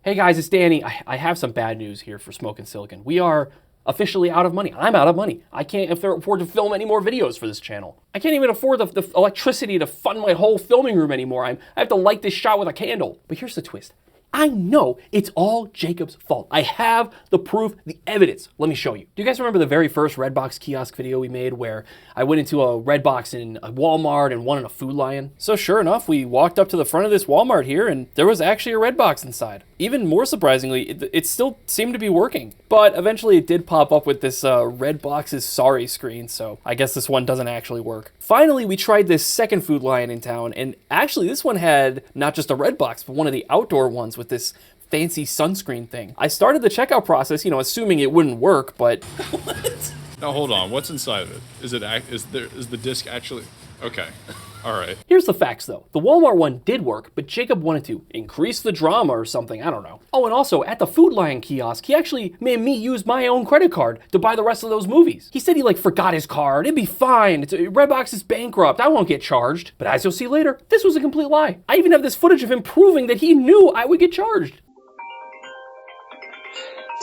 Hey guys, it's Danny. I have some bad news here for Smokin Silicon. We are officially out of money. I'm out of money. I can't afford to film any more videos for this channel. I can't even afford the electricity to fund my whole filming room anymore. I have to light this shot with a candle. But here's the twist. I know it's all Jacob's fault. I have the proof, the evidence. Let me show you. Do you guys remember the very first Redbox kiosk video we made where I went into a Redbox in a Walmart and one in a Food Lion? So sure enough, we walked up to the front of this Walmart here and there was actually a Redbox inside. Even more surprisingly, it still seemed to be working. But eventually it did pop up with this Redbox is sorry screen, so I guess this one doesn't actually work. Finally, we tried this second Food Lion in town, and actually this one had not just a Redbox, but one of the outdoor ones with this fancy sunscreen thing. I started the checkout process, assuming it wouldn't work, but... What? Now hold on, what's inside of it? Is the disc actually... Okay, all right. Here's the facts though. The Walmart one did work, but Jacob wanted to increase the drama or something, I don't know. Oh, and also at the Food Lion kiosk, he actually made me use my own credit card to buy the rest of those movies. He said he forgot his card, it'd be fine, Redbox is bankrupt, I won't get charged. But as you'll see later, this was a complete lie. I even have this footage of him proving that he knew I would get charged.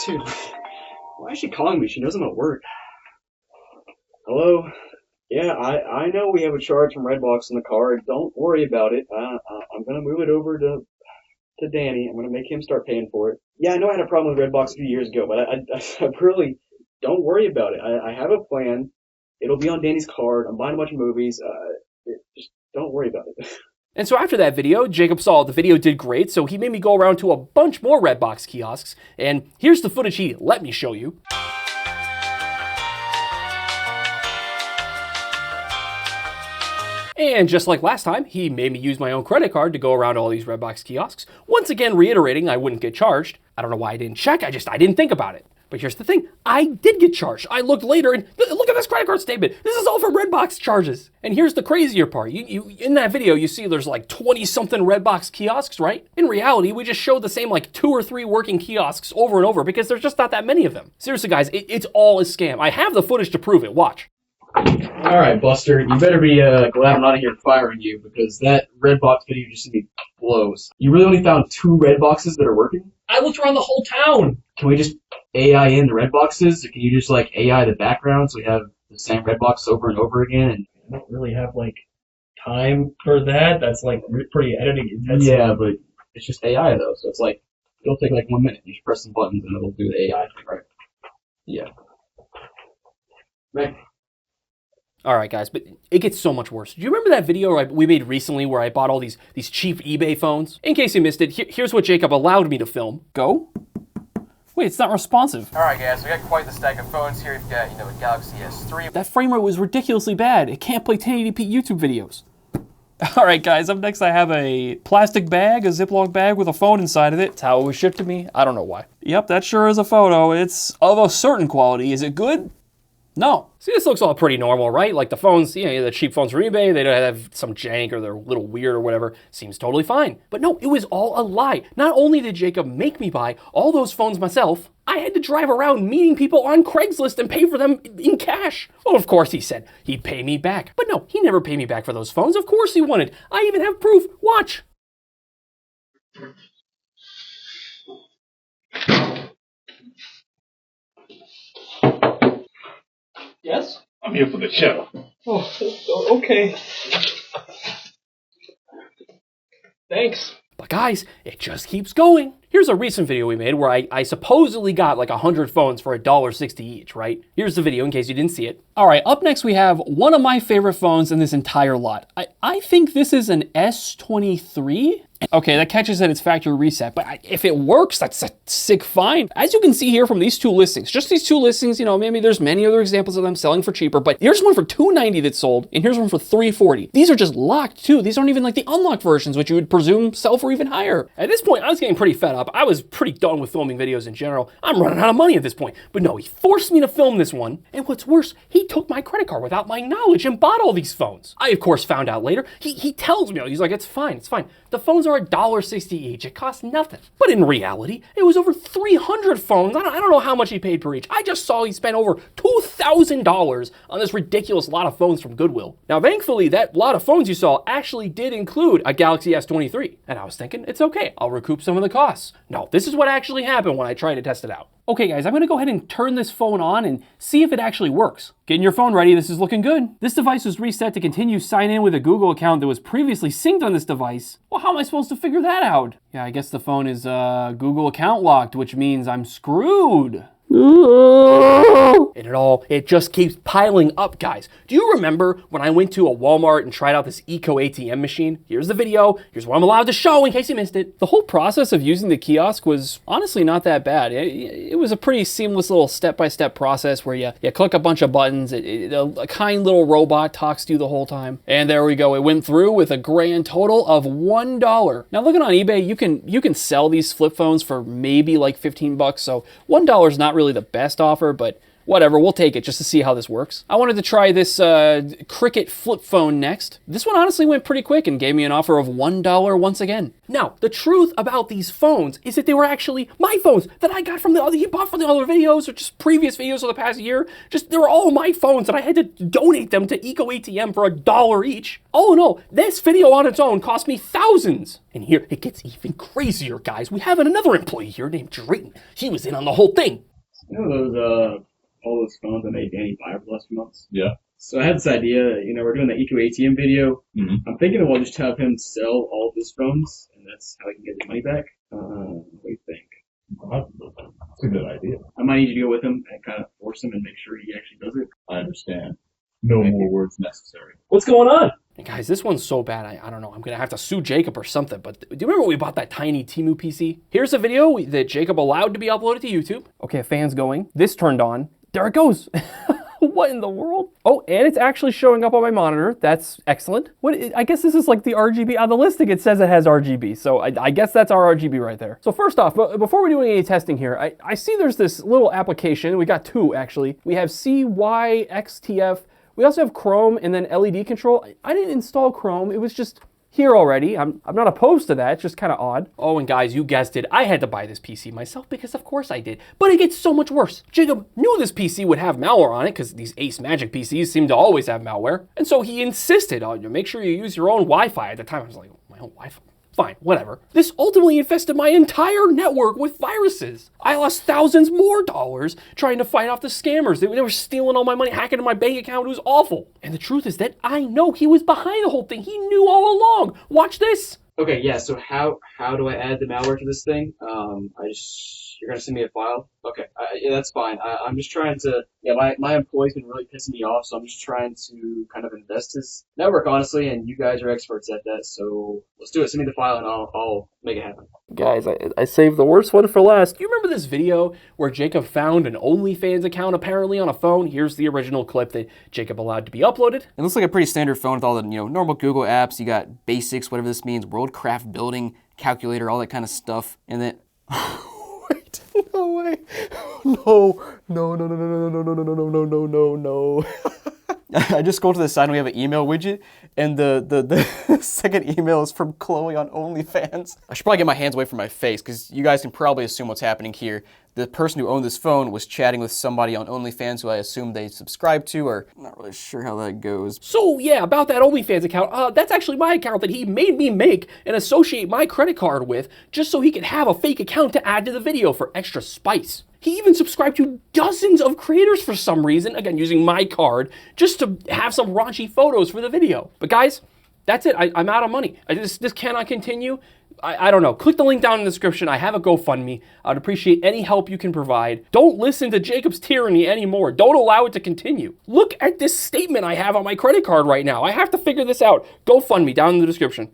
Dude, why is she calling me? She knows I'm at work. Hello? Yeah, I know we have a charge from Redbox on the card. Don't worry about it. I'm gonna move it over to Danny. I'm gonna make him start paying for it. Yeah, I know I had a problem with Redbox a few years ago, but I really don't worry about it. I have a plan. It'll be on Danny's card. I'm buying a bunch of movies. Just don't worry about it. And so after that video, Jacob saw the video did great, so he made me go around to a bunch more Redbox kiosks, and here's the footage he let me show you. And just like last time, he made me use my own credit card to go around all these Redbox kiosks, once again reiterating I wouldn't get charged. I don't know why I didn't check, I didn't think about it. But here's the thing, I did get charged. I looked later and look at this credit card statement. This is all for Redbox charges. And here's the crazier part. You in that video, you see there's 20-something Redbox kiosks, right? In reality, we just showed the same 2 or 3 working kiosks over and over because there's just not that many of them. Seriously guys, it's all a scam. I have the footage to prove it, watch. Alright, Buster, you better be glad I'm not here firing you, because that Redbox video just made me blows. You really only found 2 Redboxes that are working? I looked around the whole town! Can we just AI in the Redboxes, or can you just AI the background so we have the same Redbox over and over again? And I don't really have time for that. That's pretty editing intensive. Yeah, but it's just AI though, so it's it'll take 1 minute. You just press some buttons and it'll do the AI thing, right? Yeah. Right. All right, guys, but it gets so much worse. Do you remember that video we made recently where I bought all these cheap eBay phones? In case you missed it, here's what Jacob allowed me to film. Go. Wait, it's not responsive. All right, guys, we got quite the stack of phones here. We've got, a Galaxy S3. That frame rate was ridiculously bad. It can't play 1080p YouTube videos. All right, guys, up next I have a plastic bag, a Ziploc bag with a phone inside of it. That's how it was shipped to me. I don't know why. Yep, that sure is a photo. It's of a certain quality. Is it good? No. See, this looks all pretty normal, right? Like the phones, the cheap phones from eBay, they don't have some jank or they're a little weird or whatever. Seems totally fine. But no, it was all a lie. Not only did Jacob make me buy all those phones myself, I had to drive around meeting people on Craigslist and pay for them in cash. Well, of course he said he'd pay me back. But no, he never paid me back for those phones. Of course he wanted. I even have proof. Watch. Yes? I'm here for the show. Oh, okay. Thanks. But guys, it just keeps going. Here's a recent video we made where I supposedly got 100 phones for $1.60 each, right? Here's the video in case you didn't see it. All right, up next we have one of my favorite phones in this entire lot. I think this is an S23. Okay, that catches at its factory reset, but if it works, that's a sick find. As you can see here from these 2 listings, just these 2 listings, maybe there's many other examples of them selling for cheaper, but here's one for $290 that sold, and here's one for $340. These are just locked too. These aren't even the unlocked versions, which you would presume sell for even higher. At this point, I was getting pretty fed up. I was pretty done with filming videos in general. I'm running out of money at this point. But no, he forced me to film this one, and what's worse, he took my credit card without my knowledge and bought all these phones. I, of course, found out later. He tells me, he's like, it's fine. the phones are $1.60 each. It costs nothing. But in reality, it was over 300 phones. I don't know how much he paid per each. I just saw he spent over $2,000 on this ridiculous lot of phones from Goodwill. Now, thankfully, that lot of phones you saw actually did include a Galaxy S23. And I was thinking, it's okay, I'll recoup some of the costs. No, this is what actually happened when I tried to test it out. Okay guys, I'm gonna go ahead and turn this phone on and see if it actually works. Getting your phone ready, this is looking good. This device was reset to continue sign in with a Google account that was previously synced on this device. Well, how am I supposed to figure that out? Yeah, I guess the phone is Google account locked, which means I'm screwed. And it just keeps piling up, guys. Do you remember when I went to a Walmart and tried out this Eco ATM machine? Here's the video. Here's what I'm allowed to show in case you missed it. The whole process of using the kiosk was honestly not that bad. It was a pretty seamless little step-by-step process where you click a bunch of buttons. A kind little robot talks to you the whole time. And there we go. It went through with a grand total of $1. Now looking on eBay, you can sell these flip phones for maybe like 15 bucks. So $1 is not really the best offer, but whatever, we'll take it just to see how this works. I wanted to try this Cricket flip phone next. This one honestly went pretty quick and gave me an offer of $1 once again. Now, the truth about these phones is that they were actually my phones that I got from he bought from the other videos or just previous videos of the past year. They were all my phones and I had to donate them to Eco ATM for $1 each. All in all, this video on its own cost me thousands. And here, it gets even crazier, guys. We have another employee here named Drayton. He was in on the whole thing. You know all those phones I made Danny buy over the last few months? Yeah. So I had this idea, we're doing the Eco ATM video. Mm-hmm. I'm thinking we'll just have him sell all of his phones, and that's how he can get his money back. What do you think? That's a good idea. I might need you to go with him and kind of force him and make sure he actually does it. I understand. No more words necessary. What's going on? And guys, this one's so bad, I don't know. I'm gonna have to sue Jacob or something, but do you remember when we bought that tiny Temu PC? Here's a video that Jacob allowed to be uploaded to YouTube. Okay, a fan's going. This turned on. There it goes. What in the world? Oh, and it's actually showing up on my monitor. That's excellent. I guess this is like the RGB. On the listing, it says it has RGB. So I guess that's our RGB right there. So first off, before we do any testing here, I see there's this little application. We got two, actually. We have CYXTF. We also have Chrome and then LED control. I didn't install Chrome. It was just here already. I'm not opposed to that. It's just kind of odd. Oh, and guys, you guessed it. I had to buy this PC myself because of course I did. But it gets so much worse. Jacob knew this PC would have malware on it because these Ace Magic PCs seem to always have malware. And so he insisted on make sure you use your own Wi-Fi. At the time, I was like, my own Wi-Fi? Fine, whatever. This ultimately infested my entire network with viruses. I lost thousands more dollars trying to fight off the scammers. They were stealing all my money, hacking into my bank account. It was awful. And the truth is that I know he was behind the whole thing. He knew all along. Watch this. Okay, yeah, so how do I add the malware to this thing? You're gonna send me a file? Okay, yeah, that's fine. I'm just trying to, my employee's been really pissing me off, so I'm just trying to kind of invest his network, honestly, and you guys are experts at that, so let's do it. Send me the file and I'll make it happen. Guys, I saved the worst one for last. Do you remember this video where Jacob found an OnlyFans account apparently on a phone? Here's the original clip that Jacob allowed to be uploaded. It looks like a pretty standard phone with all the normal Google apps. You got basics, whatever this means, worldcraft building, calculator, all that kind of stuff, and then wait, no way, no. I just go to the side and we have an email widget, and the second email is from Chloe on OnlyFans. I should probably get my hands away from my face, because you guys can probably assume what's happening here. The person who owned this phone was chatting with somebody on OnlyFans who I assume they subscribe to, or I'm not really sure how that goes. So yeah, about that OnlyFans account, that's actually my account that he made me make and associate my credit card with, just so he could have a fake account to add to the video for extra spice. He even subscribed to dozens of creators for some reason, again, using my card, just to have some raunchy photos for the video. But guys, that's it. I'm out of money. This cannot continue. I don't know. Click the link down in the description. I have a GoFundMe. I'd appreciate any help you can provide. Don't listen to Jacob's tyranny anymore. Don't allow it to continue. Look at this statement I have on my credit card right now. I have to figure this out. GoFundMe down in the description.